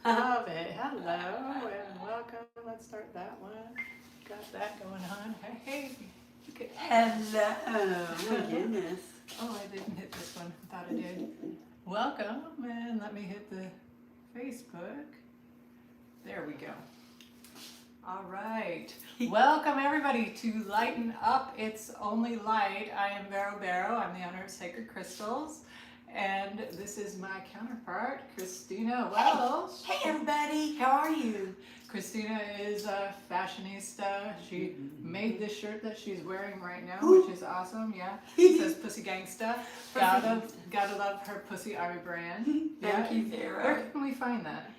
Love it. Hello and welcome. Let's start that one. Got that going on. Hey. Okay. Hello. Oh my goodness. Oh, I didn't hit this one. Thought I did. Welcome, and let me hit the Facebook. There we go. All right. Welcome everybody to Lighten Up. It's Only Light. I am Vero Bero. I'm the owner of Sacred Crystals. And this is my counterpart, Christina Wells. Hey everybody, how are you? Christina is a fashionista. She made this shirt that she's wearing right now, Ooh. which is awesome. Yeah, it says Pussy Gangsta. Gotta love her Pussy Army brand. Thank you, Vero. Where can we find that?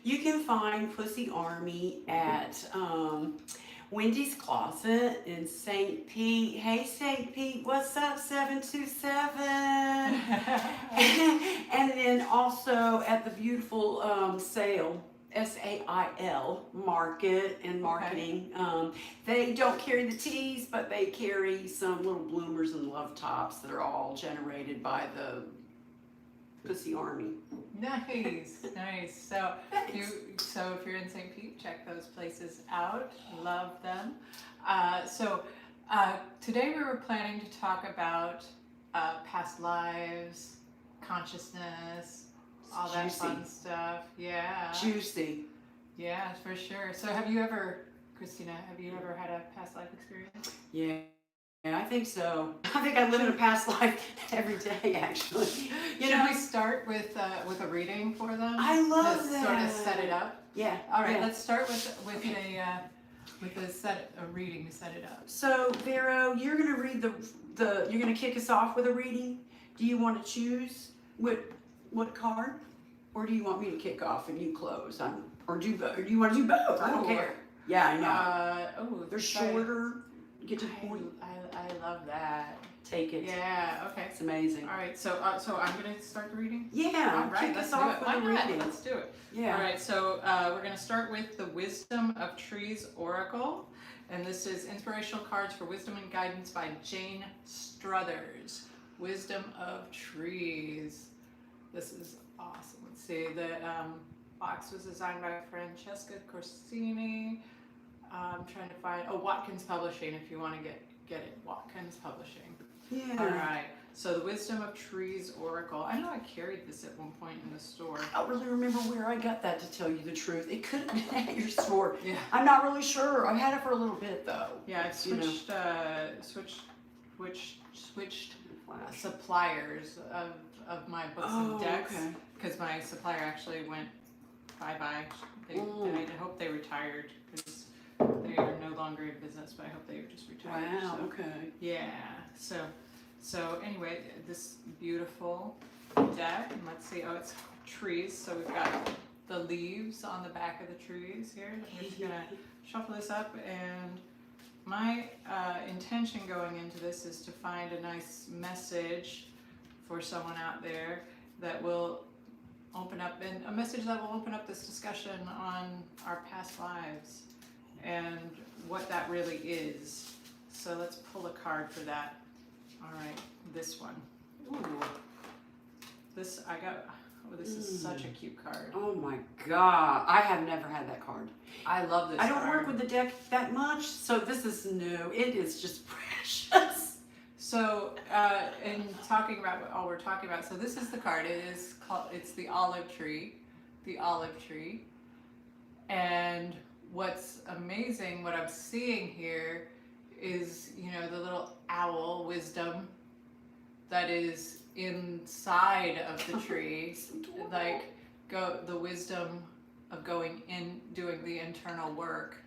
You can find Pussy Army at Wendy's Closet in St. Pete. Hey St. Pete, what's up 727? And then also at the beautiful sale. SAIL Market and Marketing. Okay. They don't carry the teas, but they carry some little bloomers and love tops that are all generated by the Pussy Army. Nice, nice. So if you're in St. Pete, check those places out. Love them. Today we were planning to talk about past lives, consciousness, all that Juicy. fun stuff. Yeah. Juicy. Yeah, for sure. So Christina, have you ever had a past life experience? Yeah, I think so. I think I live in a past life every day, actually. Should we start with a reading for them? I love to that. Sort of set it up. Yeah. All right. Yeah. Let's start with a reading to set it up. So, Vero, you're gonna read you're gonna kick us off with a reading. Do you want to choose what card, or do you want me to kick off and you close? Or do you want to do both? I don't care. Yeah, I know. They're shorter. Get to the point. I love that. Take it. Yeah. Okay. It's amazing. All right. So I'm gonna start the reading. Yeah. All right. Kick Let's us do off it. with Why a not? reading. Let's do it. Yeah. All right. So we're gonna start with the Wisdom of Trees Oracle, and this is inspirational cards for wisdom and guidance by Jane Struthers. Wisdom of Trees. This is awesome. Let's see. The box was designed by Francesca Corsini. I'm trying to find Watkins Publishing. If you want to get it, Watkins Publishing. Yeah. All right. So the Wisdom of Trees Oracle. I know I carried this at one point in the store. I don't really remember where I got that, to tell you the truth. It could have been at your store. Yeah. I'm not really sure. I've had it for a little bit though. Yeah, I've switched suppliers of my books and decks because my supplier actually went bye-bye. I hope they retired because they are no longer in business, but I hope they just retired. Wow. So, Okay. yeah. So anyway, this beautiful deck, and let's see. Oh, it's trees. So we've got the leaves on the back of the trees here. I'm just gonna shuffle this up, and my intention going into this is to find a nice message for someone out there that will open up, and a message that will open up this discussion on our past lives and what that really is. So let's pull a card for that. All right, this one. Ooh, this is such a cute card. Oh my God, I have never had that card. I love this. I don't card. work with the deck that much, so this is new. It is just precious. So, in talking about what all we're talking about, so this is the card. It's the olive tree, and what's amazing, what I'm seeing here is, the little owl wisdom that is inside of the tree, the wisdom of going in, doing the internal work.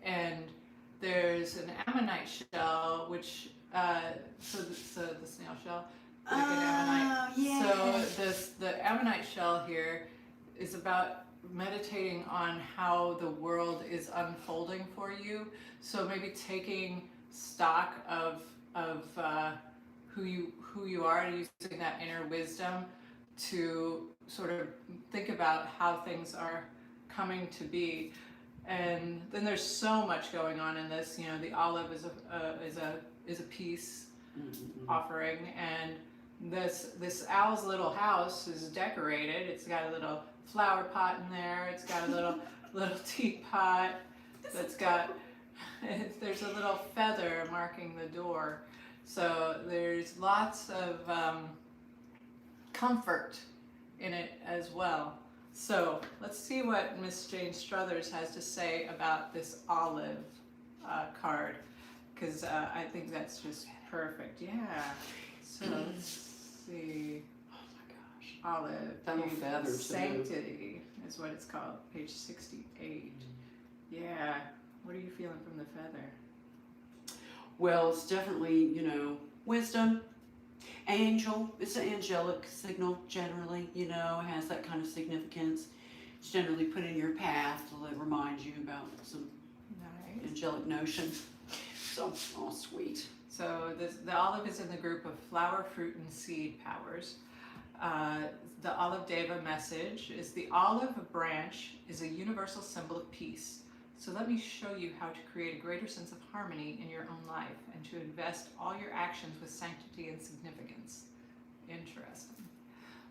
And there's an ammonite shell, which so the snail shell, like an ammonite. Yeah. So the ammonite shell here is about meditating on how the world is unfolding for you. So maybe taking stock of who you are, using that inner wisdom to sort of think about how things are coming to be. And then there's so much going on in this. The olive is a peace offering, and this owl's little house is decorated. It's got a little flower pot in there. It's got a little teapot that's got, there's a little feather marking the door. So there's lots of comfort in it as well. So let's see what Miss Jane Struthers has to say about this olive card, because I think that's just perfect. Yeah. So let's see. Oh my gosh. Olive. That little feather too. Sanctity is what it's called. Page 68. Yeah. What are you feeling from the feather? Well, it's definitely, you know, wisdom, angel. It's an angelic signal generally, you know, has that kind of significance. It's generally put in your path to remind you about some angelic notion. So, oh, sweet. So the olive is in the group of flower, fruit, and seed powers. The olive deva message is the olive branch is a universal symbol of peace. So let me show you how to create a greater sense of harmony in your own life and to invest all your actions with sanctity and significance. Interesting.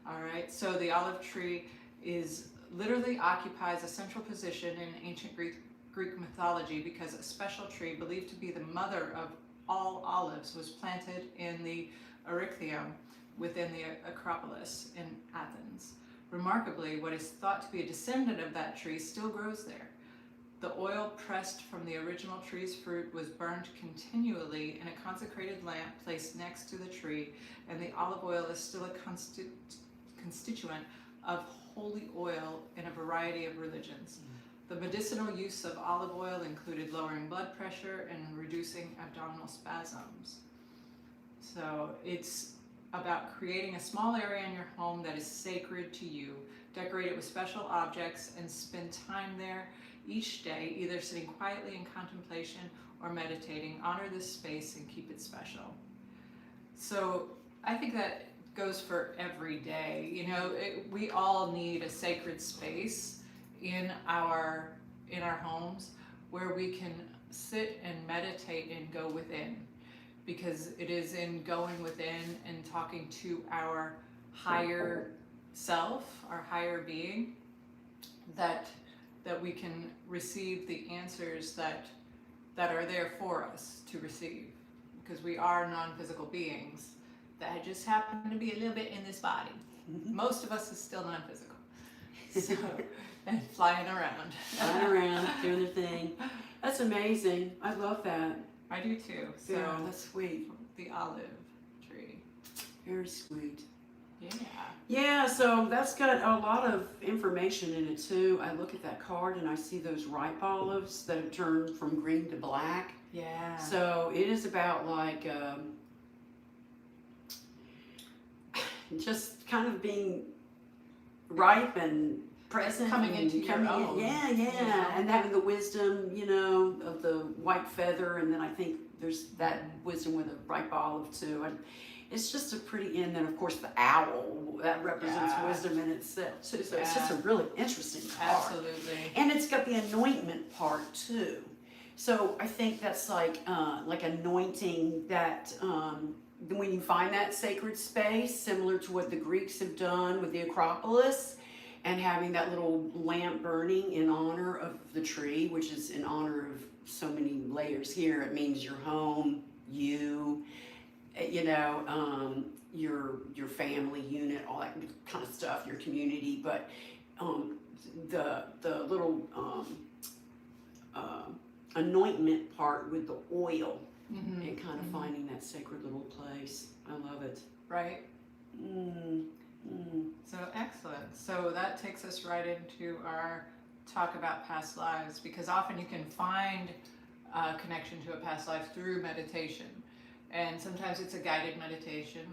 All right, so the olive tree is literally occupies a central position in ancient Greek mythology because a special tree believed to be the mother of all olives was planted in the Erechtheion within the Acropolis in Athens. Remarkably, what is thought to be a descendant of that tree still grows there. The oil pressed from the original tree's fruit was burned continually in a consecrated lamp placed next to the tree, and the olive oil is still a constituent of holy oil in a variety of religions. The medicinal use of olive oil included lowering blood pressure and reducing abdominal spasms. So it's about creating a small area in your home that is sacred to you. Decorate it with special objects and spend time there each day, either sitting quietly in contemplation or meditating. Honor this space and keep it special. So I think that goes for every day. You know, we all need a sacred space in our homes where we can sit and meditate and go within, because it is in going within and talking to our higher self, our higher being, that we can receive the answers that are there for us to receive, because we are non-physical beings that just happen to be a little bit in this body. Most of us is still non-physical. So, and flying around, doing their thing. That's amazing. I love that. I do too. So yeah, that's sweet. The olive tree. Very sweet. Yeah. Yeah, so that's got a lot of information in it too. I look at that card and I see those ripe olives that have turned from green to black. Yeah. So it is about like just kind of being ripe and present, coming and into your own. Yeah, know? and having the wisdom, you know, of the white feather, and then I think there's that wisdom with a ripe olive too. And it's just a pretty, and then of course the owl, that represents wisdom in itself too. So it's just a really interesting card. Absolutely. And it's got the anointment part too. So I think that's like anointing that, when you find that sacred space, similar to what the Greeks have done with the Acropolis, and having that little lamp burning in honor of the tree, which is in honor of so many layers here. It means your home, you know, your family unit, all that kind of stuff, your community. But the little anointment part with the oil, and kind of finding that sacred little place. I love it. Right. So excellent. So that takes us right into our talk about past lives, because often you can find a connection to a past life through meditation, and sometimes it's a guided meditation.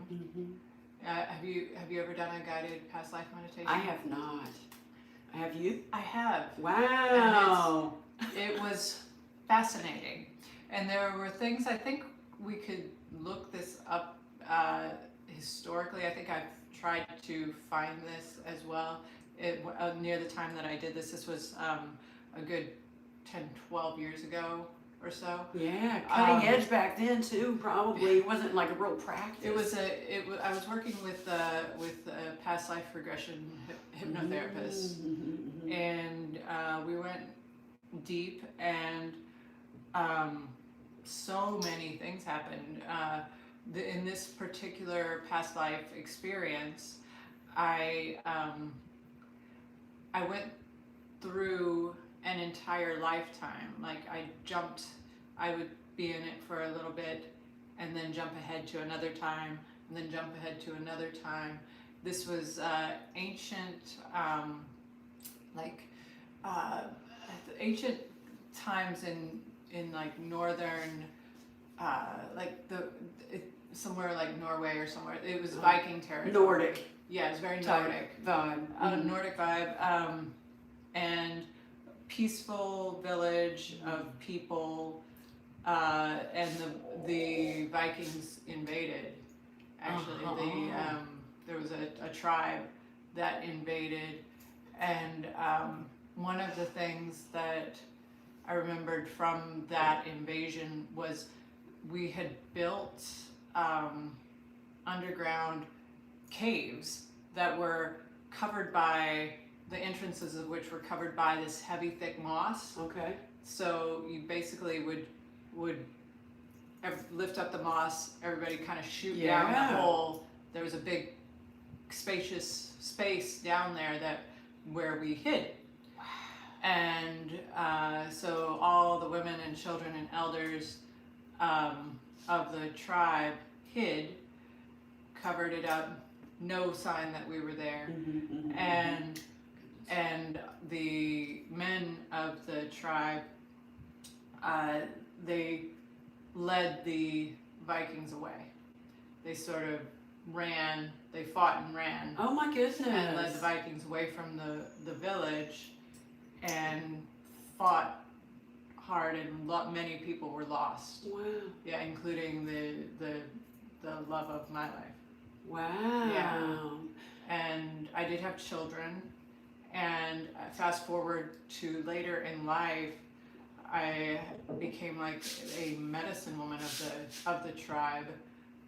Have you ever done a guided past life meditation? I have not. Have you? I have. Wow. It was fascinating, and there were things, I think we could look this up historically. I think I've tried to find this as well. Near the time that I did this was a good 10, 12 years ago. or so. Yeah, cutting edge back then too. Probably it wasn't like a real practice. I was working with a past life regression hypnotherapist, and we went deep, and so many things happened. In this particular past life experience, I went through an entire lifetime. Like I would be in it for a little bit and then jump ahead to another time and then jump ahead to another time. This was ancient, ancient times in like northern, somewhere like Norway or somewhere. It was Viking territory. Nordic. Yeah, it was very Nordic vibe. Nordic vibe, and peaceful village of people, and the Vikings invaded. Actually, there was a tribe that invaded, and one of the things that I remembered from that invasion was we had built underground caves that were covered by, the entrances of which were covered by this heavy thick moss. Okay. So you basically would lift up the moss, everybody kind of shoot down the hole. There was a big spacious space down there where we hid. Wow. And so all the women and children and elders of the tribe hid, covered it up, no sign that we were there. And the men of the tribe, they led the Vikings away. They sort of ran, they fought and ran. Oh my goodness. And led the Vikings away from the village and fought hard, and many people were lost. Wow. Yeah, including the love of my life. Wow. Yeah. And I did have children, and fast forward to later in life, I became like a medicine woman of the tribe.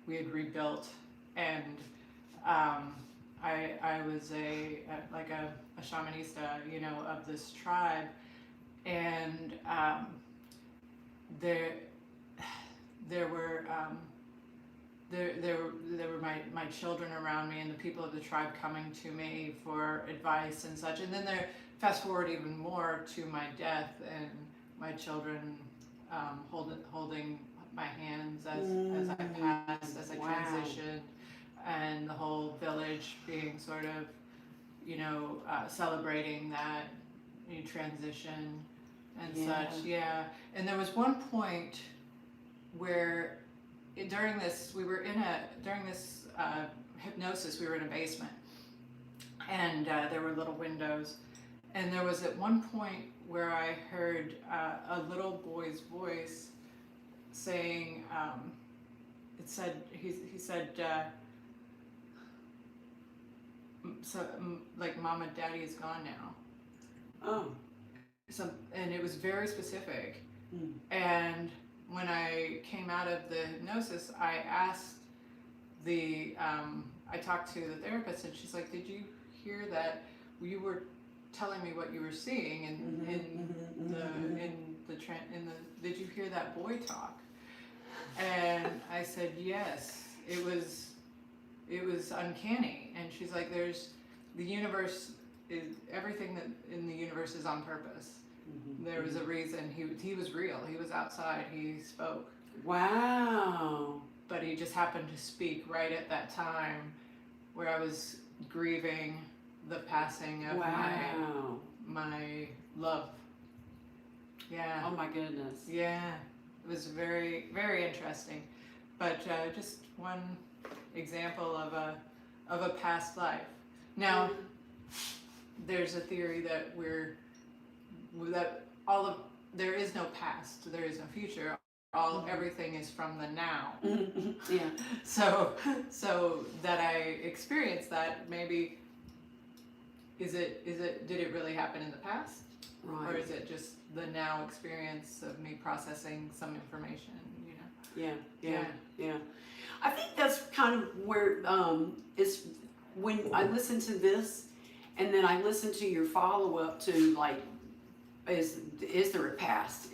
We had rebuilt, and I was a fashionista, of this tribe, and there were my children around me, and the people of the tribe coming to me for advice and such. And then fast forward even more to my death, and my children holding my hands as I passed, as I transitioned, and the whole village being sort of, celebrating that new transition and such. Yeah. And there was one point where during this hypnosis, we were in a basement, and there were little windows, and there was at one point where I heard a little boy's voice saying, he said, like, Mom and Daddy is gone now. Oh. So, and it was very specific. And when I came out of the hypnosis, I asked I talked to the therapist, and she's like, did you hear that? You were telling me what you were seeing, did you hear that boy talk? And I said, yes, it was uncanny. And she's like, everything that in the universe is on purpose. There was a reason. He was real. He was outside. He spoke. Wow. But he just happened to speak right at that time where I was grieving the passing of my love. Yeah. Oh my goodness. Yeah. It was very, very interesting. But just one example of a past life. Now, there's a theory that there is no past, there is no future. Everything is from the now. Yeah. So that I experienced that, maybe did it really happen in the past? Right. Or is it just the now experience of me processing some information, you know? Yeah. I think that's kind of where it's when I listen to this, and then I listen to your follow up to like, is there a past?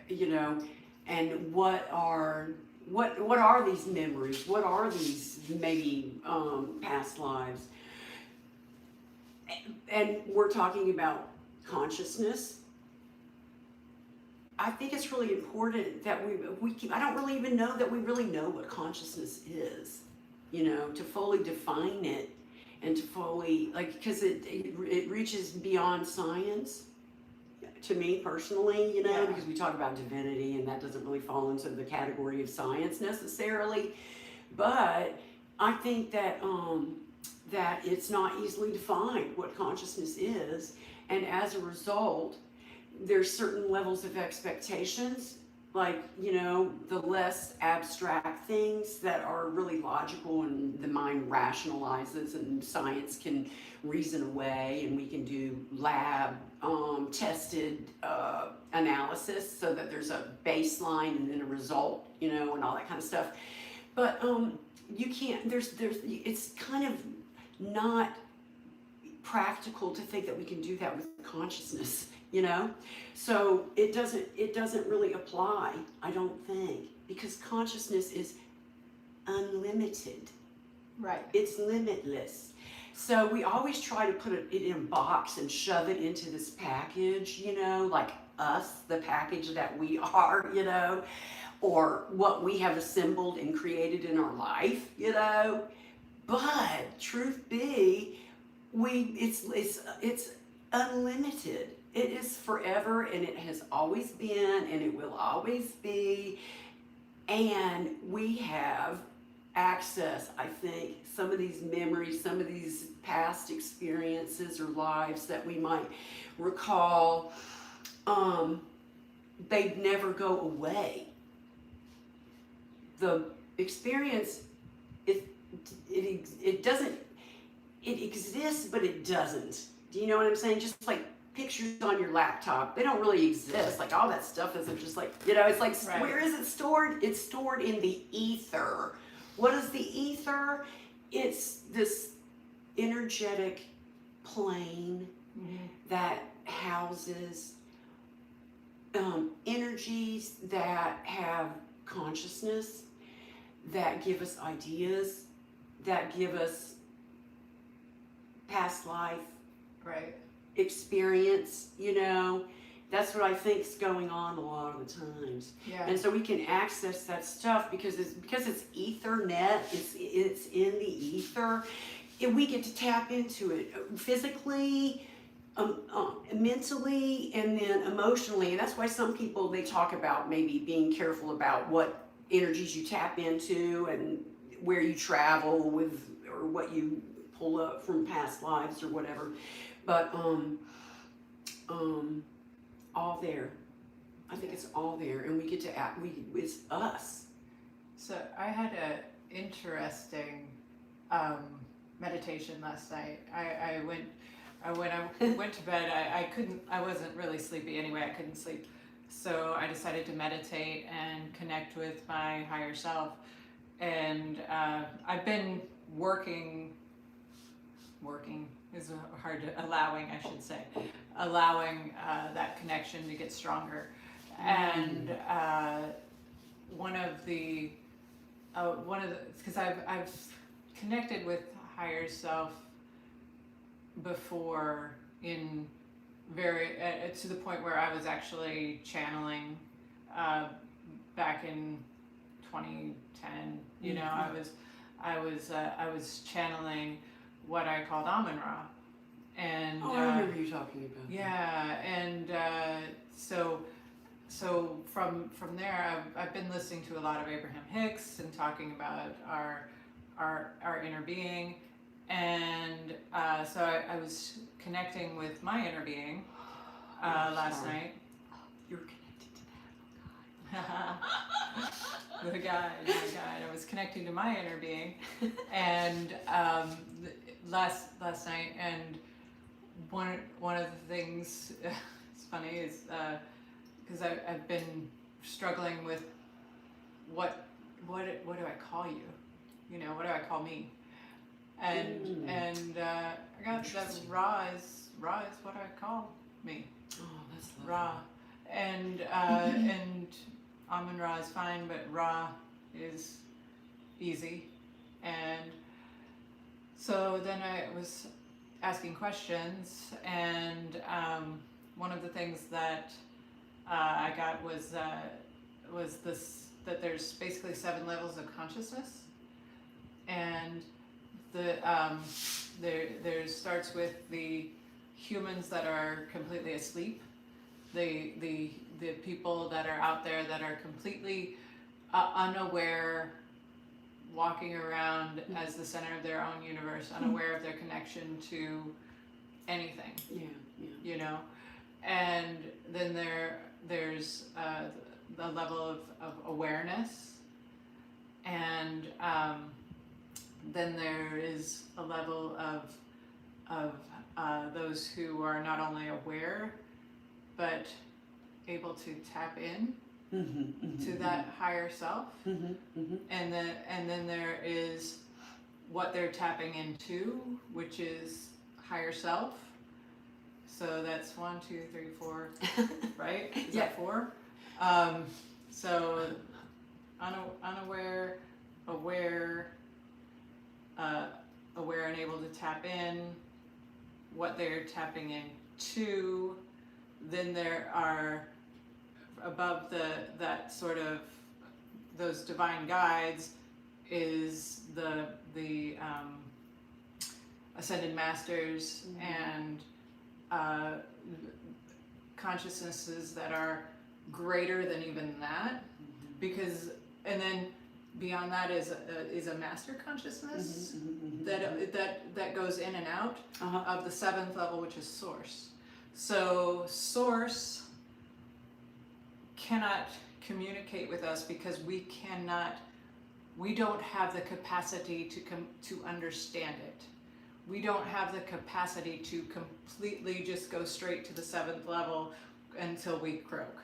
You know, and what are these memories? What are these maybe past lives? And we're talking about consciousness. I think it's really important that we keep, I don't really even know that we really know what consciousness is, you know, to fully define it and to fully, like, because it reaches beyond science to me personally, you know, because we talk about divinity and that doesn't really fall into the category of science necessarily. But I think that that it's not easily defined what consciousness is, and as a result, there's certain levels of expectations, like, you know, the less abstract things that are really logical and the mind rationalizes and science can reason away, and we can do lab tested analysis so that there's a baseline and then a result, you know, and all that kind of stuff. But you can't, it's kind of not practical to think that we can do that with consciousness, you know? So it doesn't really apply, I don't think, because consciousness is unlimited. Right. It's limitless. So we always try to put it in a box and shove it into this package, you know, like us, the package that we are, you know, or what we have assembled and created in our life, you know. But truth be, it's unlimited. It is forever, and it has always been, and it will always be. And we have access, I think, some of these memories, some of these past experiences or lives that we might recall, they never go away. The experience, it doesn't, it exists, but it doesn't. Do you know what I'm saying? Just like pictures on your laptop, they don't really exist. Like all that stuff isn't just like, you know, it's like, right. Where is it stored? It's stored in the ether. What is the ether? It's this energetic plane that houses energies that have consciousness, that give us ideas, that give us past life experience, you know. That's what I think is going on a lot of the times. Yeah. And so we can access that stuff because it's Ethernet, it's in the ether. And we get to tap into it physically, mentally, and then emotionally. And that's why some people, they talk about maybe being careful about what energies you tap into and where you travel with, or what you pull up from past lives or whatever. But all there. I think it's all there, and we get to act. It's us. So I had an interesting meditation last night. When I went to bed, I wasn't really sleepy anyway. I couldn't sleep, so I decided to meditate and connect with my higher self. And I've been working is hard to, allowing that connection to get stronger. And because I've connected with higher self before in very to the point where I was actually channeling back in 2010. You know, I was channeling what I called Amun-Ra. And I remember you talking about that. Yeah, and so from there, I've been listening to a lot of Abraham Hicks and talking about our inner being, and so I was connecting with my inner being last night. You were connected to that, The guide. I was connecting to my inner being, and last night, and one of the things, it's funny is because I've been struggling with what do I call you? You know, what do I call me? And I got that Ra is what I call me. Oh, that's lovely. Ra, and and Amun Ra is fine, but Ra is easy. And so then I was asking questions, and one of the things that I got was this, that there's basically 7 levels of consciousness, and there starts with the humans that are completely asleep, the people that are out there that are completely unaware, walking around as the center of their own universe, unaware of their connection to anything. Yeah. You know, and then there's the level of awareness, and then there is a level of those who are not only aware but able to tap in to that higher self, and then there is what they're tapping into, which is higher self. So that's 1, 2, 3, 4, right? Is that 4? So unaware, aware, aware and able to tap in, what they're tapping into. Then there are above that sort of those divine guides is the ascended masters and consciousnesses that are greater than even that, because, and then beyond that is a master consciousness that goes in and out of the 7th level, which is source. So source cannot communicate with us because we don't have the capacity to understand it. We don't have the capacity to completely just go straight to the 7th level until we croak.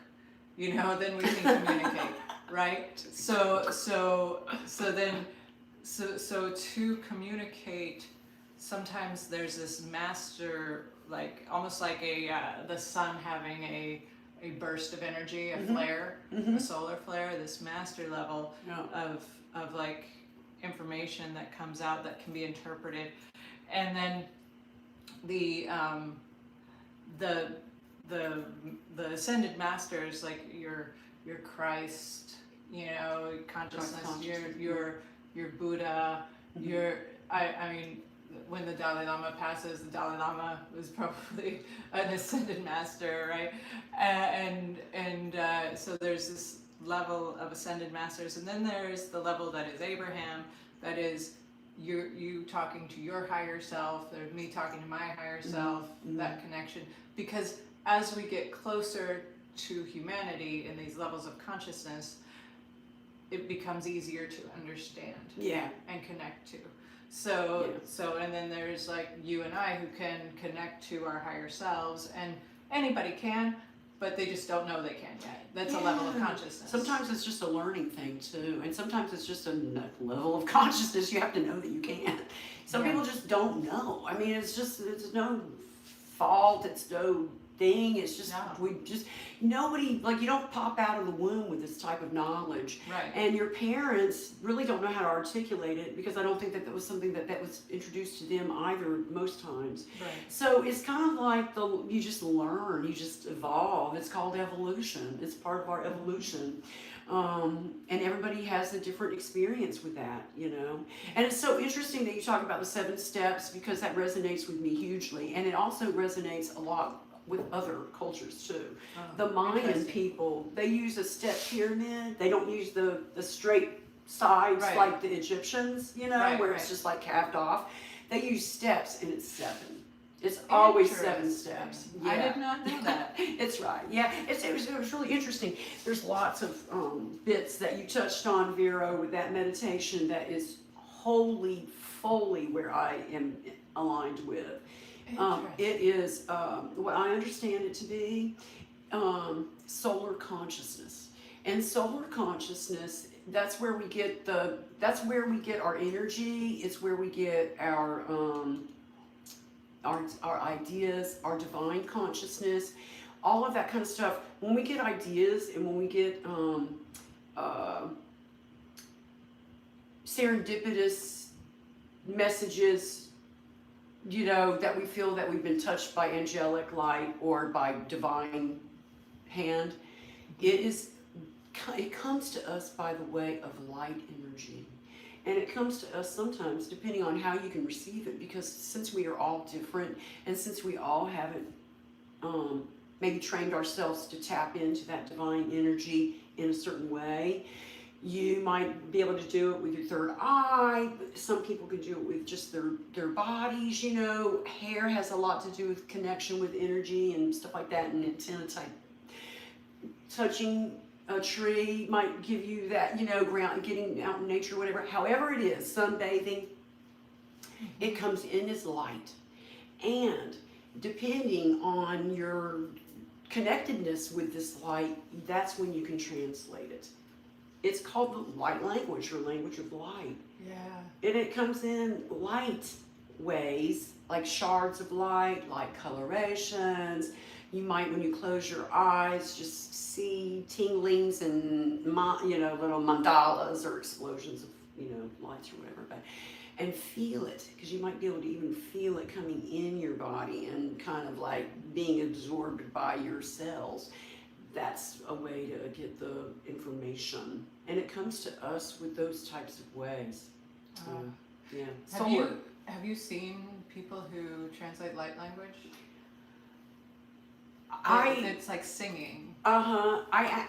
You know, then we can communicate, right? So to communicate, sometimes there's this master, like almost like the sun having a burst of energy, a flare, a solar flare, this master level of like information that comes out that can be interpreted. And then the ascended masters, like your Christ, you know, consciousness, your Buddha, I mean, when the Dalai Lama passes, the Dalai Lama was probably an ascended master, right? And so there's this level of ascended masters, and then there's the level that is Abraham, that is you talking to your higher self, there's me talking to my higher self, that connection. Because as we get closer to humanity in these levels of consciousness, it becomes easier to understand and connect to. So and then there's like you and I who can connect to our higher selves, and anybody can, but they just don't know they can yet. That's a level of consciousness. Sometimes it's just a learning thing too, and sometimes it's just a level of consciousness you have to know that you can. Some people just don't know. I mean, it's no fault, it's no thing, it's just nobody, like, you don't pop out of the womb with this type of knowledge, right? And your parents really don't know how to articulate it, because I don't think that was something that was introduced to them either most times, right? So it's kind of like you just learn, you just evolve. It's called evolution. It's part of our evolution. And everybody has a different experience with that, you know. And it's so interesting that you talk about the 7 steps, because that resonates with me hugely, and it also resonates a lot with other cultures too. The Mayan people, they use a step pyramid. They don't use the straight sides like the Egyptians, you know, where it's just like halved off. They use steps, and it's 7. It's always 7 steps. Yeah. I did not know that. It's right. Yeah, it was really interesting. There's lots of bits that you touched on, Vero, with that meditation that is wholly, fully where I am aligned with. It is what I understand it to be solar consciousness. And solar consciousness, that's where we get our energy. It's where we get our ideas, our divine consciousness, all of that kind of stuff. When we get ideas and when we get serendipitous messages, that we feel that we've been touched by angelic light or by divine hand, it comes to us by the way of light energy. And it comes to us sometimes depending on how you can receive it, because since we are all different and since we all haven't maybe trained ourselves to tap into that divine energy in a certain way, you might be able to do it with your third eye. Some people can do it with just their bodies. Hair has a lot to do with connection with energy and stuff like that, and antenna type. Touching a tree might give you that, ground, getting out in nature, whatever. However it is, sunbathing, it comes in as light. And depending on your connectedness with this light, that's when you can translate it. It's called the light language, or language of light. Yeah. And it comes in light ways, like shards of light, like colorations. You might, when you close your eyes, just see tinglings and little mandalas or explosions of lights or whatever, and feel it, because you might be able to even feel it coming in your body and kind of like being absorbed by your cells. That's a way to get the information, and it comes to us with those types of ways. Yeah. Have you seen people who translate light language? It's like singing. I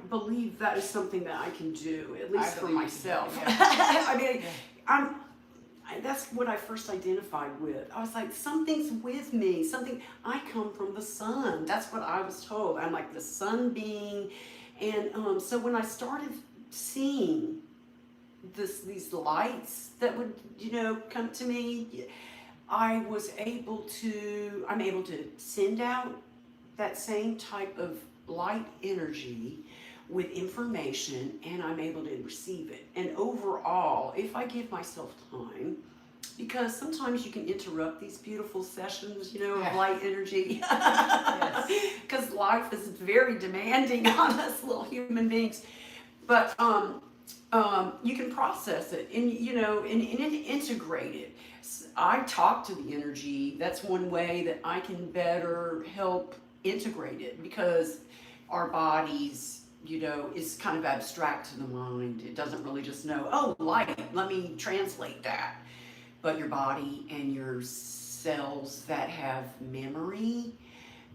believe that is something that I can do, at least for myself. Yeah. That's what I first identified with. I was like, something's with me. I come from the sun. That's what I was told. I'm like the sun being. And so when I started seeing these lights that would, come to me, I'm able to send out that same type of light energy with information, and I'm able to receive it. And overall, if I give myself time, because sometimes you can interrupt these beautiful sessions, of light energy, because life is very demanding on us little human beings. But you can process it and integrate it. I talk to the energy. That's one way that I can better help integrate it, because our bodies, is kind of abstract to the mind. It doesn't really just know, oh, light, let me translate that. But your body and your cells that have memory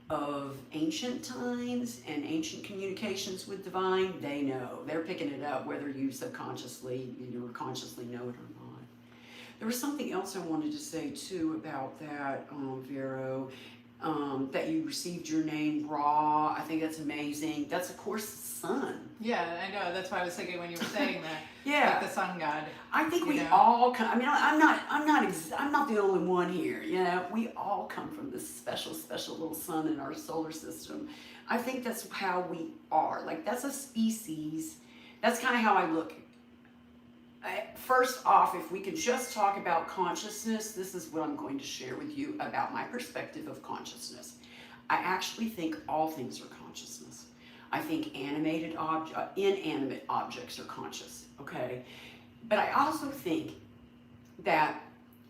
of ancient times and ancient communications with divine, they know. They're picking it up, whether you subconsciously or consciously know it or not. There was something else I wanted to say too about that, Vero, that you received your name Ra. I think that's amazing. That's of course the sun. Yeah, I know. That's why I was thinking when you were saying that. Yeah, like the sun god. I think we all come. I'm not the only one here. We all come from this special little sun in our solar system. I think that's how we are. Like, that's a species. That's kind of how I look. First off, if we could just talk about consciousness, this is what I'm going to share with you about my perspective of consciousness. I actually think all things are consciousness. I think inanimate objects are conscious, okay? But I also think that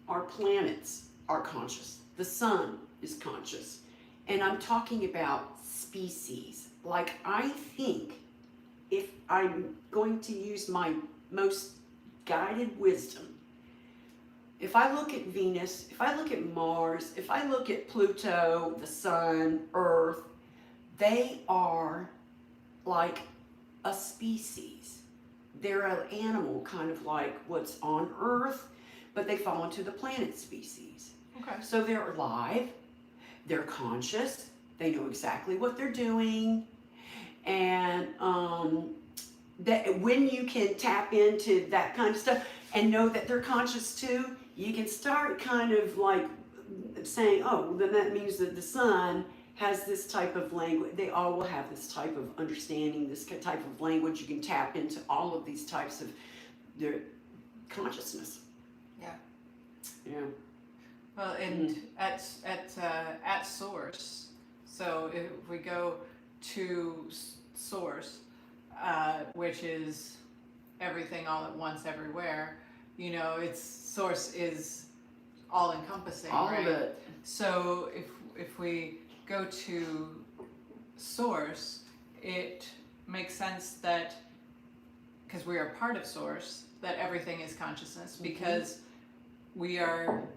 our planets are conscious. The sun is conscious. And I'm talking about species. Like, I think if I'm going to use my most guided wisdom, if I look at Venus, if I look at Mars, if I look at Pluto, the sun, Earth, they are like a species. They're an animal, kind of like what's on Earth, but they fall into the planet species. Okay. So they're alive, they're conscious, they know exactly what they're doing, and that when you can tap into that kind of stuff and know that they're conscious too, you can start kind of like saying, oh, then that means that the sun has this type of language. They all will have this type of understanding, this type of language. You can tap into all of these types of their consciousness. Yeah. Yeah. Well, and at source. So if we go to source, which is everything all at once, everywhere. You know, its source is all encompassing, All right? of it. So if we go to source, it makes sense that because we are part of source, that everything is consciousness, because we are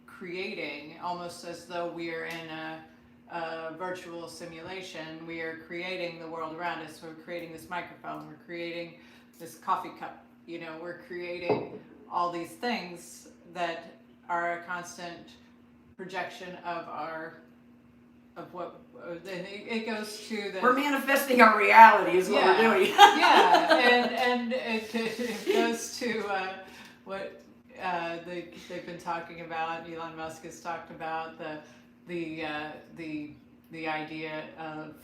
creating almost as though we are in a virtual simulation. We are creating the world around us. We're creating this microphone. We're creating this coffee cup. You know, we're creating all these things that are a constant projection of what, and it goes to the. We're manifesting our reality is what we're doing. Yeah, and it goes to what they've been talking about. Elon Musk has talked about the idea of,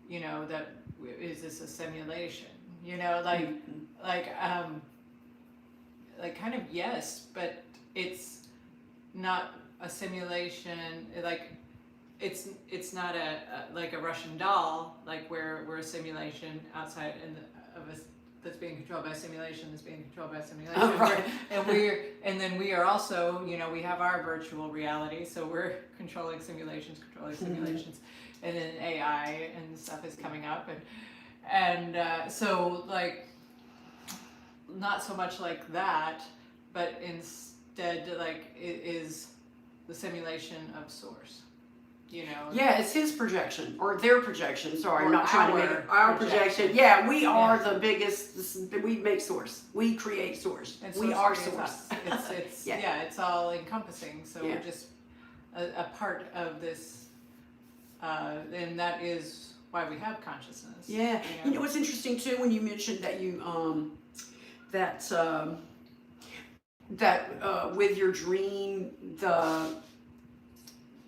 you know, that is this a simulation? You know, like kind of yes, but it's not a simulation. Like it's not like a Russian doll, like we're a simulation outside of us that's being controlled by a simulation that's being controlled by a simulation. Oh, right. And then we are also, you know, we have our virtual reality, so we're controlling simulations, and then AI and stuff is coming up, and so like not so much like that, but instead like it is the simulation of source. You know. Yeah, it's his projection or their projection. Sorry, Or I'm not trying to make it our projection. Yeah, we are the biggest. We make source. We create source. And We source are creates source. us. It's it's all encompassing. So we're just a part of this, and that is why we have consciousness. Yeah, you know what's interesting too when you mentioned that you with your dream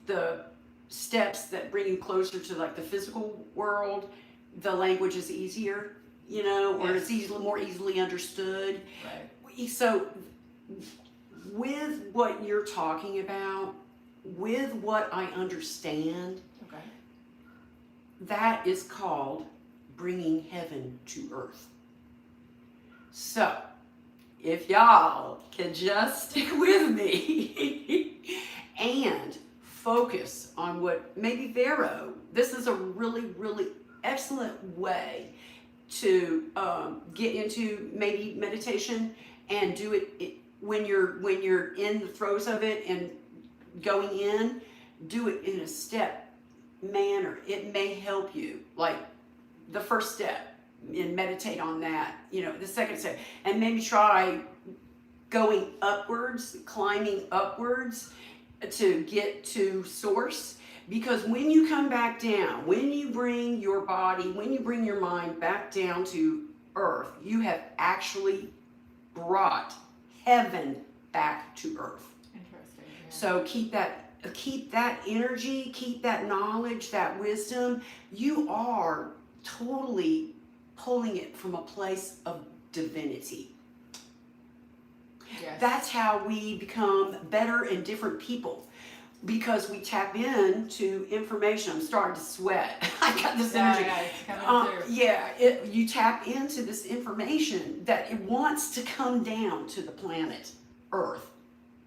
the steps that bring you closer to like the physical world, the language is easier, you know, or it's more easily understood. Right. So with what you're talking about, with what I understand, that is called bringing heaven to earth. So if y'all can just stick with me and focus on what maybe Vero, this is a really, really excellent way to get into maybe meditation and do it when you're in the throes of it and going in, do it in a step manner. It may help you, like the first step, and meditate on that, you know, the second step, and maybe try going upwards, climbing upwards to get to source. Because when you come back down, when you bring your body, when you bring your mind back down to earth, you have actually brought heaven back to earth. Interesting. Yeah. So keep that energy, keep that knowledge, that wisdom. You are totally pulling it from a place of divinity. Yes. That's how we become better and different people, because we tap into information. I'm starting to sweat. I got this energy. Yeah, it's coming through. You tap into this information that it wants to come down to the planet Earth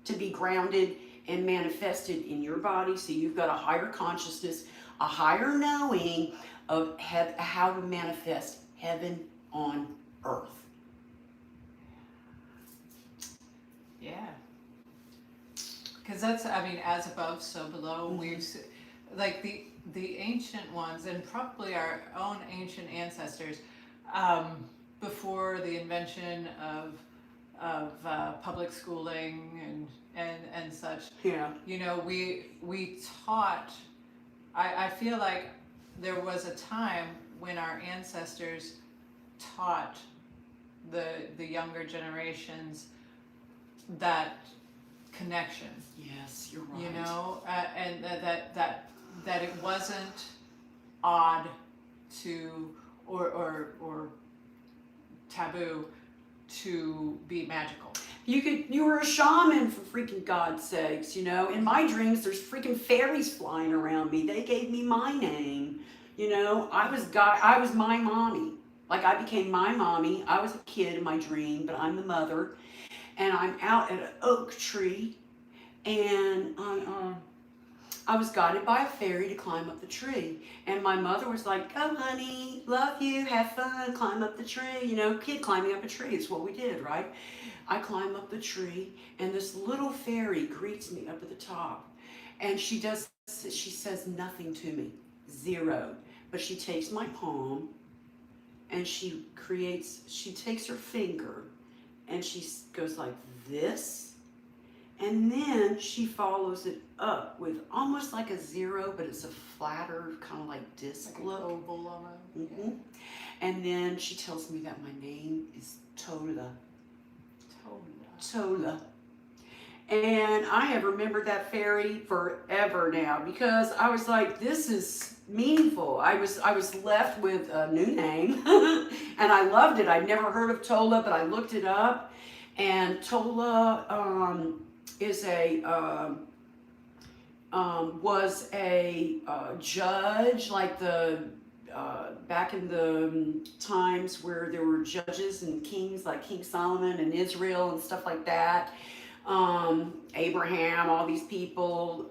to be grounded and manifested in your body. So you've got a higher consciousness, a higher knowing of how to manifest heaven on earth. Yeah. Because that's, I mean, as above, so below. We've, like the ancient ones, and probably our own ancient ancestors, before the invention of public schooling and such. Yeah. You know, we taught. I feel like there was a time when our ancestors taught the younger generations that connection. Yes, you're right. You know, and that it wasn't odd to or taboo to be magical. You were a shaman, for freaking God's sakes, you know. In my dreams, there's freaking fairies flying around me. They gave me my name, you know. I was my mommy. Like, I became my mommy. I was a kid in my dream, but I'm the mother. And I'm out at an oak tree, and I was guided by a fairy to climb up the tree. And my mother was like, "Go, honey, love you, have fun, climb up the tree." You know, kid climbing up a tree is what we did, right? I climb up the tree, and this little fairy greets me up at the top. And she says nothing to me, zero. But she takes my palm, and she takes her finger, and she goes like this. And then she follows it up with almost like a zero, but it's a flatter, kind of like disc Like look. an oval almost. Mm-hmm. And then she tells me that my name is Tola. Tola. And I have remembered that fairy forever now, because I was like, this is meaningful. I was left with a new name, and I loved it. I'd never heard of Tola, but I looked it up, and Tola was a judge, like back in the times where there were judges and kings, like King Solomon and Israel and stuff like that. Abraham, all these people.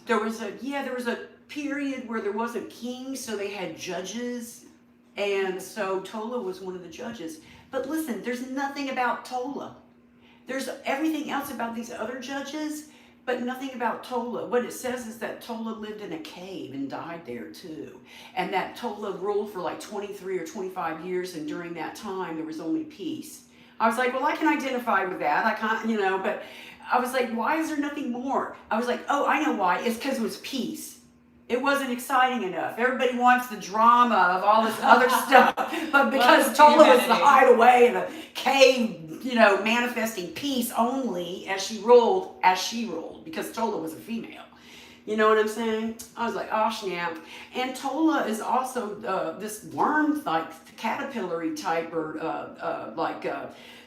There was a period where there wasn't kings, so they had judges, and so Tola was one of the judges. But listen, there's nothing about Tola. There's everything else about these other judges, but nothing about Tola. What it says is that Tola lived in a cave and died there too. And that Tola ruled for like 23 or 25 years, and during that time there was only peace. I was like, well, I can identify with that. I can't, you know, but I was like, why is there nothing more? I was like, oh, I know why. It's because it was peace. It wasn't exciting enough. Everybody wants the drama of all this other stuff. But because Tola was the hideaway in a cave, you know, manifesting peace only as she ruled, because Tola was a female. You know what I'm saying? I was like, oh, snap. And Tola is also this worm, like caterpillar-y type, or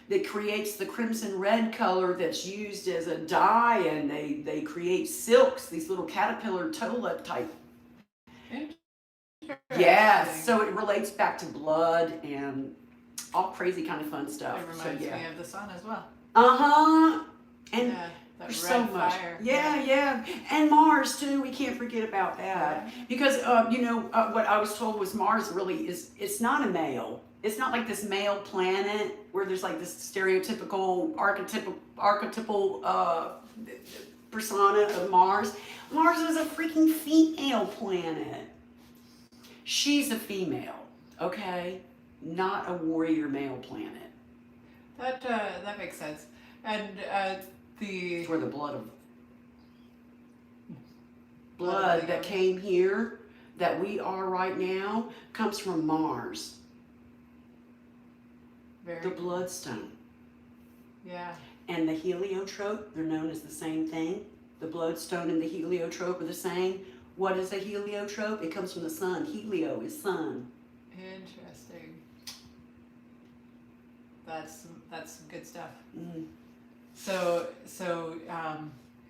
that creates the crimson red color that's used as a dye, and they create silks, these little caterpillar Tola type. Yeah, so it relates back to blood and all crazy kind of fun stuff. It reminds me of the sun as well. And there's so much. Fire. Yeah. And Mars too. We can't forget about that. Yeah. Because what I was told was Mars really it's not a male. It's not like this male planet where there's like this stereotypical archetypal persona of Mars. Mars is a freaking female planet. She's a female, okay? Not a warrior male planet. That makes sense. And It's where the blood that came here, that we are right now, comes from Mars. The bloodstone. Yeah. And the heliotrope, they're known as the same thing. The bloodstone and the heliotrope are the same. What is a heliotrope? It comes from the sun. Helio is sun. Interesting. That's some good stuff. Mm. So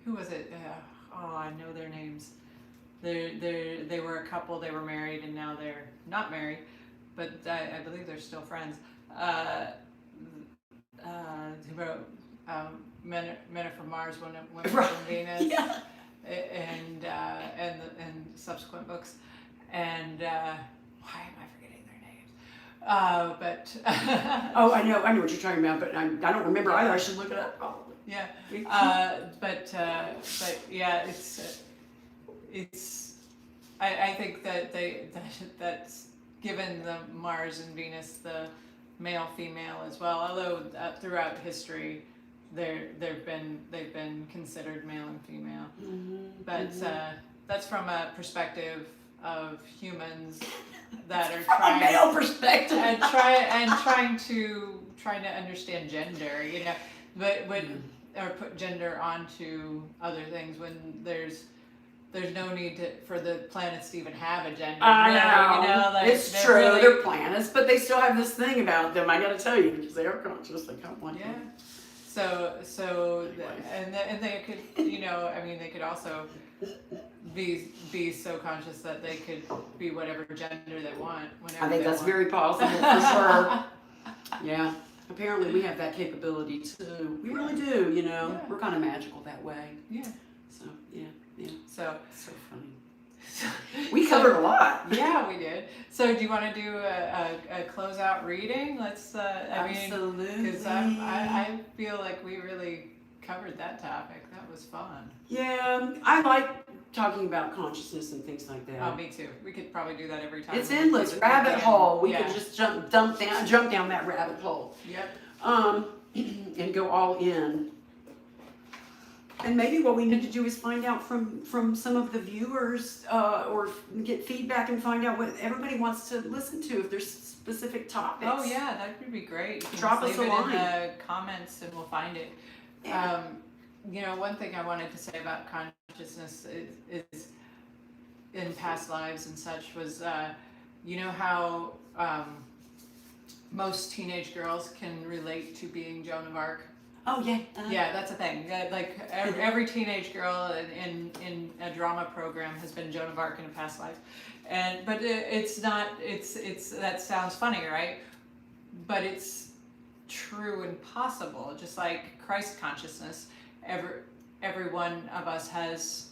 who was it? I know their names. They were a couple. They were married, and now they're not married, but I believe they're still friends. Who wrote Men Are From Mars, Women Are From Venus, Yeah. and subsequent books. And why am I forgetting their names? But Oh, I know what you're talking about, but I don't remember either. I should look it up probably. yeah. But yeah, it's. I think that's given the Mars and Venus the male female as well. Although throughout history, they've been considered male and female. Mm-hmm. But that's from a perspective of humans that are from a male perspective and trying to understand gender. You know, but or put gender onto other things when there's no need for the planets to even have a gender. I really, know. like, It's true. really, They're planets, but they still have this thing about them. I got to tell you, because they are conscious. They kind of like yeah. them. And they could, I mean, they could also be so conscious that they could be whatever gender they want whenever I think they that's want. very possible for sure. Yeah. Apparently, we have that capability too. We really do. Yeah. We're kind of magical that way. Yeah. So yeah. So So funny. We covered a lot. Yeah, we did. So do you want to do a closeout reading? Let's. Absolutely. Because I feel like we really covered that topic. That was fun. Yeah, I like talking about consciousness and things like that. Oh, me too. We could probably do that every time. It's endless. Rabbit hole. We Yeah. could just jump down that rabbit hole. Yep. And go all in. And maybe what we need to do is find out from some of the viewers, or get feedback and find out what everybody wants to listen to. If there's specific topics. Oh yeah, that would be great. You can Drop just us a leave it in line. the comments and we'll find it. Yeah. One thing I wanted to say about consciousness is in past lives and such was, how most teenage girls can relate to being Joan of Arc. Oh yeah. Yeah, that's a thing. Like every teenage girl in a drama program has been Joan of Arc in a past life, but it's not. It's that sounds funny, right? But it's true and possible. Just like Christ consciousness, every one of us has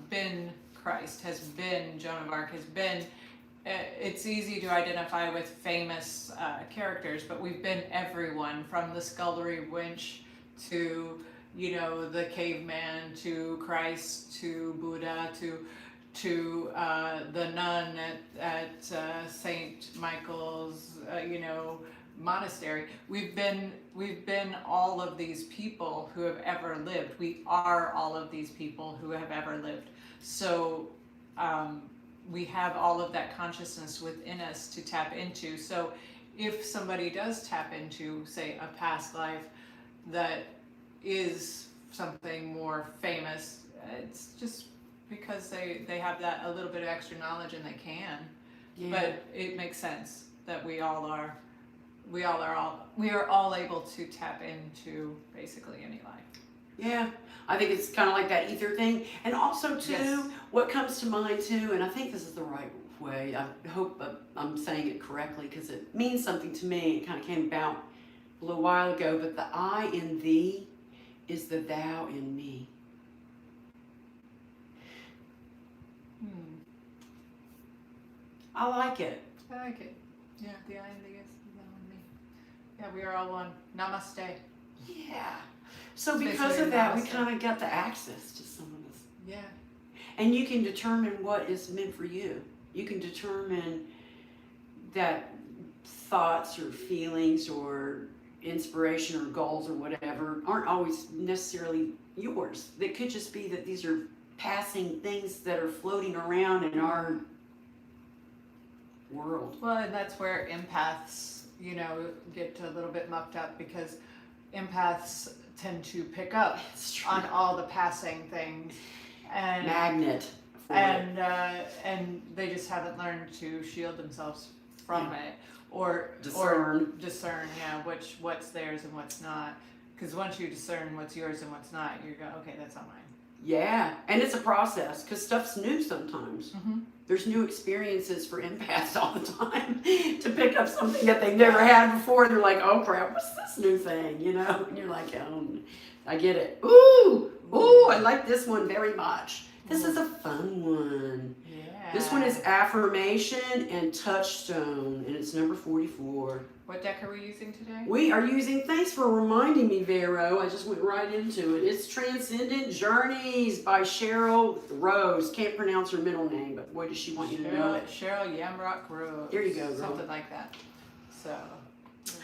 been Christ, has been Joan of Arc, has been. It's easy to identify with famous characters, but we've been everyone from the scullery wench to the caveman, to Christ, to Buddha, to the nun at Saint Michael's monastery. We've been all of these people who have ever lived. We are all of these people who have ever lived. So we have all of that consciousness within us to tap into. So if somebody does tap into, say, a past life that is something more famous, it's just because they have that a little bit of extra knowledge and they can. Yeah. But it makes sense that we are all able to tap into basically any life. Yeah, I think it's kind of like that ether thing. And also too, Yes. What comes to mind too, and I think this is the right way, I hope I'm saying it correctly because it means something to me. It kind of came about a little while ago, but the I in thee is the thou in me. I like it. I like it. Yeah, the I and the is the thou and me. Yeah, we are all one. Namaste. Yeah. So because Basically of that, we namaste. kind of got the access to some of this. Yeah. And you can determine what is meant for you. You can determine that thoughts or feelings or inspiration or goals or whatever aren't always necessarily yours. They could just be that these are passing things that are floating around in our world. Well, and that's where empaths, get a little bit mucked up because empaths tend to pick up on all the passing things, and magnet. And they just haven't learned to shield themselves from it or discern. Yeah, what's theirs and what's not. Because once you discern what's yours and what's not, you go, okay, that's not mine. Yeah, and it's a process because stuff's new sometimes. Mm-hmm. There's new experiences for empaths all the time to pick up something that they've never had before. They're like, oh crap, what's this new thing? And you're like, I get it. Ooh, I like this one very much. This is a fun one. Yeah. This one is Affirmation and Touchstone, and it's number 44. What deck are we using today? We are using, thanks for reminding me, Vero. I just went right into it. It's Transcendent Journeys by Cheryl Rose. Can't pronounce her middle name, but boy, does she want you to know it. Cheryl Yamrock Rose. There you go, girl. Something like that. So, this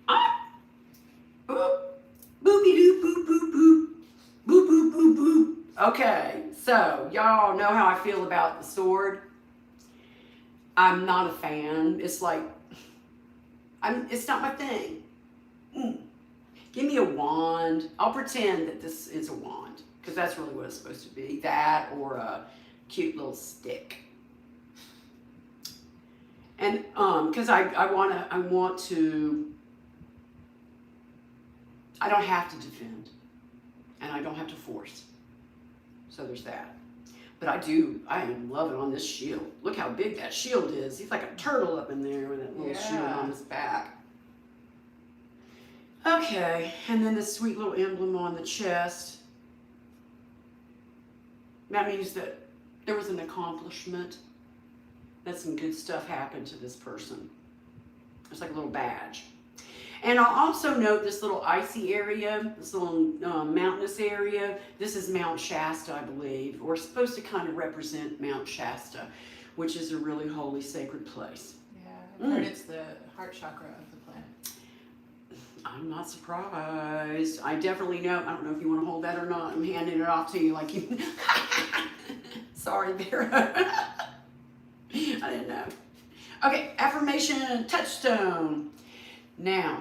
one. Boop. Boopy doop boop boop boop. Boop boop boop boop. Okay, so y'all know how I feel about the sword. I'm not a fan. It's like, it's not my thing. Give me a wand. I'll pretend that this is a wand, because that's really what it's supposed to be. That or a cute little stick. And because I don't have to defend, and I don't have to force. So there's that. But I am loving on this shield. Look how big that shield is. He's like a turtle up in there with that little shield on his back. Okay, and then this sweet little emblem on the chest. That means that there was an accomplishment, that some good stuff happened to this person. It's like a little badge. And I'll also note this little icy area, this little mountainous area. This is Mount Shasta, I believe, or supposed to kind of represent Mount Shasta, which is a really holy, sacred place. Yeah, I've heard it's the heart chakra of the planet. I'm not surprised. I definitely know. I don't know if you want to hold that or not. I'm handing it off to you like you. Sorry, Vero. I didn't know. Okay, affirmation touchstone. Now,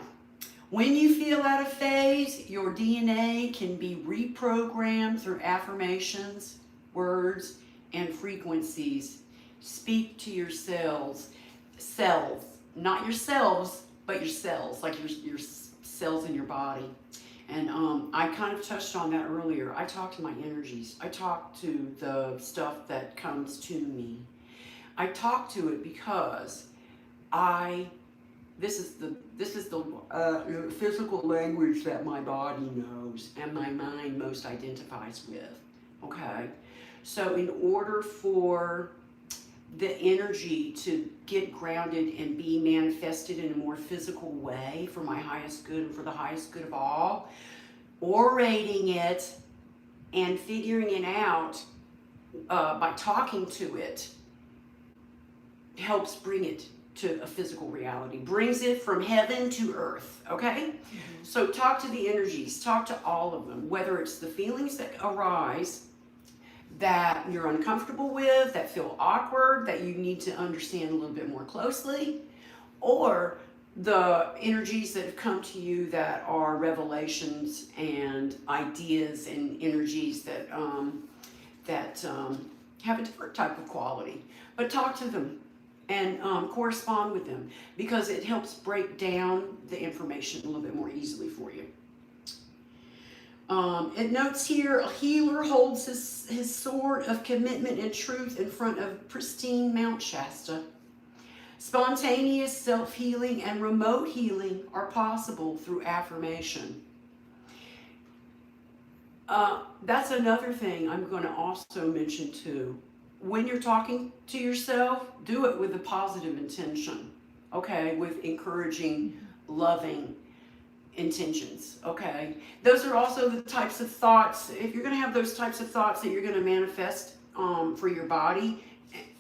when you feel out of phase, your DNA can be reprogrammed through affirmations, words, and frequencies. Speak to your cells, not yourselves, but your cells, like your cells in your body. And I kind of touched on that earlier. I talk to my energies. I talk to the stuff that comes to me. I talk to it because this is the physical language that my body knows and my mind most identifies with. Okay, so in order for the energy to get grounded and be manifested in a more physical way for my highest good and for the highest good of all, orating it and figuring it out by talking to it helps bring it to a physical reality, brings it from heaven to earth, okay? Mm-hmm. So talk to the energies, talk to all of them, whether it's the feelings that arise that you're uncomfortable with, that feel awkward, that you need to understand a little bit more closely, or the energies that have come to you that are revelations and ideas and energies that have a different type of quality. But talk to them and correspond with them, because it helps break down the information a little bit more easily for you. It notes here, a healer holds his sword of commitment and truth in front of pristine Mount Shasta. Spontaneous self-healing and remote healing are possible through affirmation. That's another thing I'm going to also mention too. When you're talking to yourself, do it with a positive intention, okay? With encouraging, loving intentions, okay? Those are also the types of thoughts, if you're going to have those types of thoughts that you're going to manifest for your body,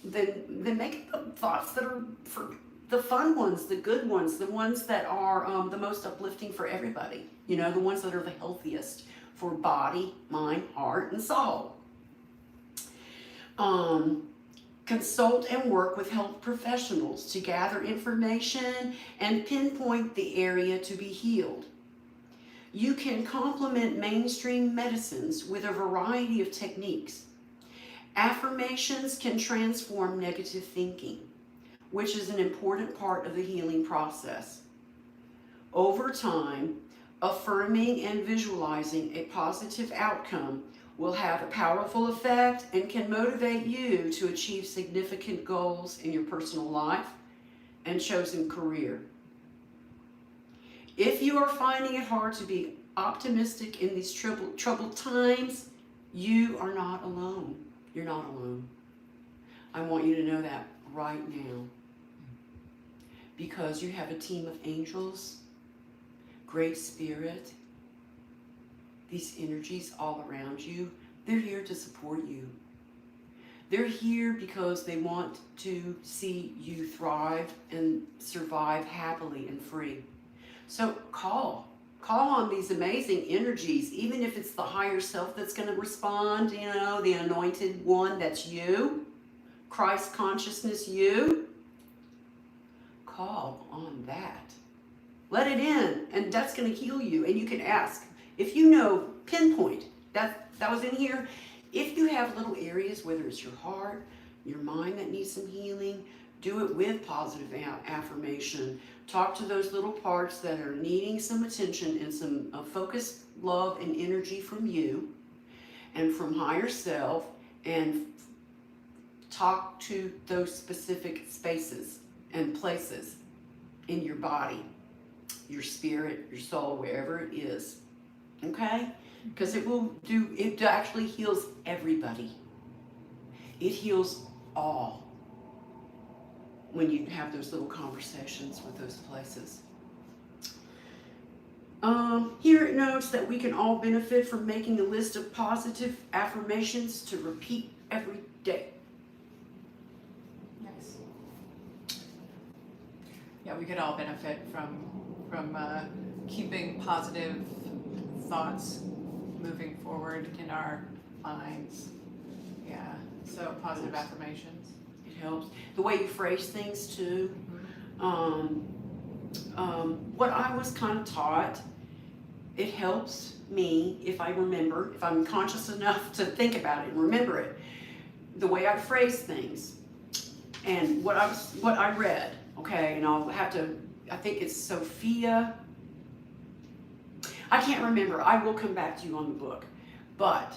then make the thoughts that are for the fun ones, the good ones, the ones that are the most uplifting for everybody, you know, the ones that are the healthiest for body, mind, heart, and soul. Consult and work with health professionals to gather information and pinpoint the area to be healed. You can complement mainstream medicines with a variety of techniques. Affirmations can transform negative thinking, which is an important part of the healing process. Over time, affirming and visualizing a positive outcome will have a powerful effect and can motivate you to achieve significant goals in your personal life and chosen career. If you are finding it hard to be optimistic in these troubled times, you are not alone. You're not alone. I want you to know that right now, because you have a team of angels, great spirit, these energies all around you. They're here to support you. They're here because they want to see you thrive and survive happily and free. So call on these amazing energies, even if it's the higher self that's going to respond, you know, the anointed one that's you, Christ consciousness you. Call on that. Let it in, and that's going to heal you. And you can ask, if you know, pinpoint, that was in here. If you have little areas, whether it's your heart, your mind that needs some healing, do it with positive affirmation. Talk to those little parts that are needing some attention and some focused love and energy from you and from higher self, and talk to those specific spaces and places in your body, your spirit, your soul, wherever it is. Okay? Because it actually heals everybody. It heals all when you have those little conversations with those places. Here it notes that we can all benefit from making a list of positive affirmations to repeat every day. Nice. Yeah, we could all benefit from keeping positive thoughts moving forward in our minds. Yeah, so positive affirmations. It helps. The way you phrase things too. What I was kind of taught, it helps me if I remember, if I'm conscious enough to think about it and remember it, the way I phrase things and what I read, okay, and I'll have to, I think it's Sophia, I can't remember, I will come back to you on the book, but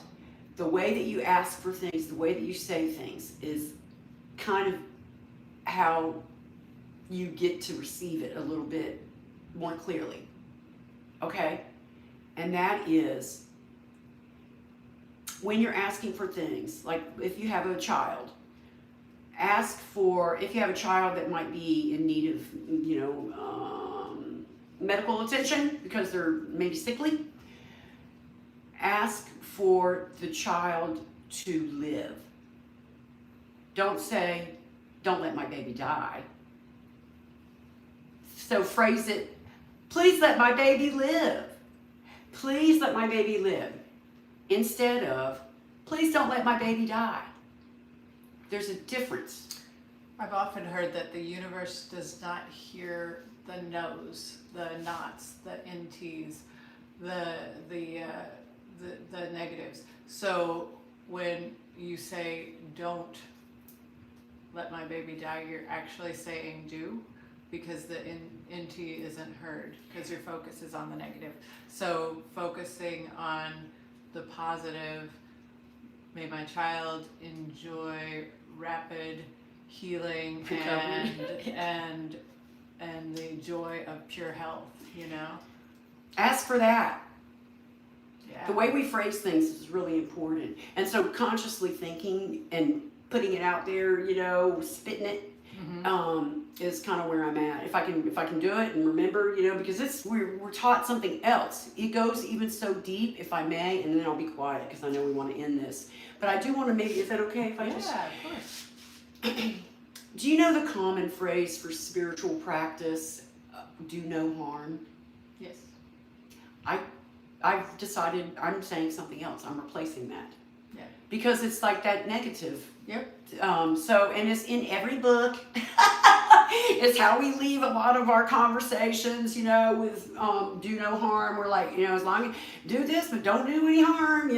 the way that you ask for things, the way that you say things is kind of how you get to receive it a little bit more clearly, okay? And that is when you're asking for things, like if you have a child, ask for, if you have a child that might be in need of, medical attention because they're maybe sickly, ask for the child to live. Don't say, don't let my baby die. So phrase it, please let my baby live. Please let my baby live. Instead of, please don't let my baby die. There's a difference. I've often heard that the universe does not hear the no's, the nots, the NTs, the negatives. So when you say don't let my baby die, you're actually saying do, because the NT isn't heard because your focus is on the negative. So focusing on the positive, may my child enjoy rapid healing and the joy of pure health, Ask for that. Yeah. The way we phrase things is really important. And so consciously thinking and putting it out there, spitting it, is kind of where I'm at. If I can do it and remember, because we're taught something else. It goes even so deep, if I may, and then I'll be quiet because I know we want to end this. But I do want to maybe, is that okay if I just... Yeah, of course. Do you know the common phrase for spiritual practice, do no harm? Yes. I've decided I'm saying something else. I'm replacing that. Yeah. Because it's like that negative. Yep. And it's in every book. It's how we leave a lot of our conversations, with do no harm. We're like, as long as do this, but don't do any harm,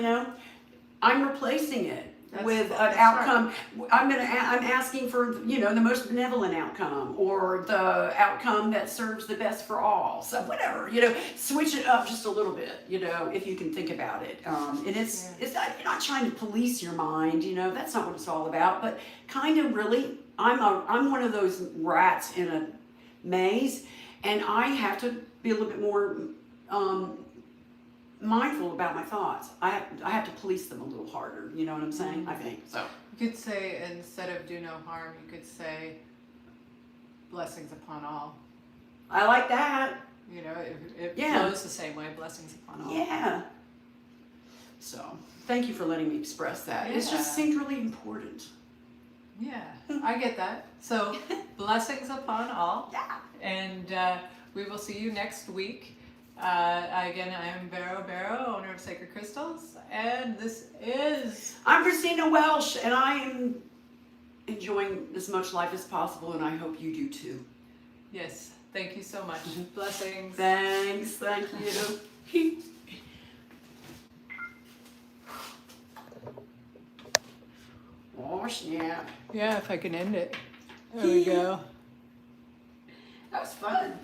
I'm replacing it with an outcome. Right. I'm asking for, the most benevolent outcome, or the outcome that serves the best for all. So whatever, switch it up just a little bit, if you can think about it. And it's not, you're not trying to police your mind, that's not what it's all about, but kind of really, I'm one of those rats in a maze, and I have to be a little bit more mindful about my thoughts. I have to police them a little harder, you know what I'm saying? I think so. You could say, instead of do no harm, you could say blessings upon all. I like that. It flows the same way, blessings upon all. Yeah. So thank you for letting me express that. It just seemed really important. Yeah, I get that. So blessings upon all. Yeah. And we will see you next week. Again, I am Vero Bero, owner of Sacred Crystals, and this is... I'm Christina Welsh, and I am enjoying as much life as possible, and I hope you do too. Yes. Thank you so much. Blessings. Thanks, thank you. Oh, snap. Yeah, if I can end it. There we go. That was fun.